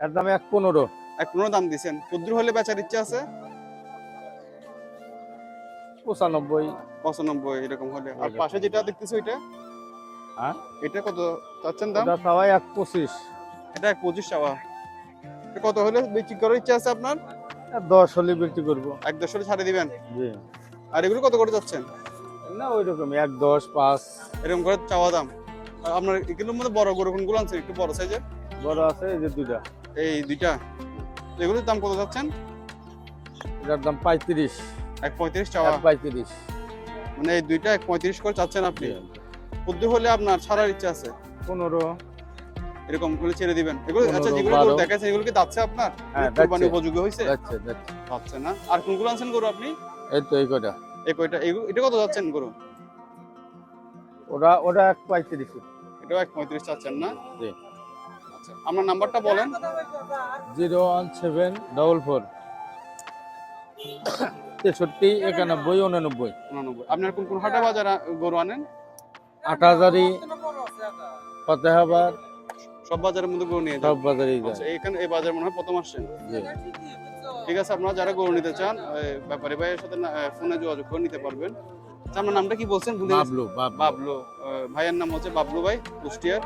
এর দাম 1.15। 1.15 দাম দিছেন। কদ্দুর হলে বেচার ইচ্ছা আছে? 95। 95 এরকম হলে। আর পাশে যেটা দেখতেছি ওইটা, হ্যাঁ, এটা কত চাচ্ছেন দাম? ওটা চাওয়া 1.25। এটা 1.25 চাওয়া। এটা কত হলে বিক্রি করার ইচ্ছা আছে আপনার? 10 হলে বিক্রি করবো। 1.10 হলে ছাড়ে দিবেন। জি। আর এগুলো কত করে যাচ্ছেন? না ওই রকমই 1.10, 5। এরকম করে চাওয়া দাম। আর আপনার এগুলোর মধ্যে বড় গরু কোনগুলো আনছেন একটু বড় সাইজের? বড় আছে এই যে দুইটা। এই দুইটা। তো এগুলোর দাম কত যাচ্ছেন? এটার দাম 35। 1.35 চাওয়া। 1.35। মানে এই দুইটা 1.35 করে চাচ্ছেন আপনি। কদ্দুর হলে আপনার ছাড়ার ইচ্ছা আছে? 15। এরকম করে ছেড়ে দিবেন। এগুলো আচ্ছা 15, যেগুলো 12। গরু দেখাচ্ছেন এগুলো কি দাচ্ছে আপনার? হ্যাঁ, কুরবানি দাচ্ছে। উপযোগী হয়েছে? যাচ্ছে। দাচ্ছে না। আর কোনগুলো আনছেন গরু আপনি? এই তো এই কটা। এই কয়টা এটা কত যাচ্ছেন গরু? ওটা 1.35। এটাও 1.35 চাচ্ছেন না? জি। আচ্ছা আপনার নাম্বারটা বলেন। 01744 63 91 89। 99। আপনার কোন হাটে বাজার গরু আনেন? আটাজারি, ফতেহাবাদ, সব বাজারের মধ্যে গরু নিয়ে যান? সব বাজারেই যায়। আচ্ছা এখানে এই বাজার মনে হয় প্রথম আসছেন। জি। ঠিক আছে, আপনারা যারা গরু নিতে চান ব্যাপারী ভাইয়ের সাথে ফোনে যোগাযোগ করে নিতে পারবেন। আচ্ছা, আপনার নামটা কি বলছেন? ভুলে গেছি। বাবলু। বাবলু। ভাইয়ের নাম হচ্ছে বাবলু ভাই, কুষ্টিয়ার।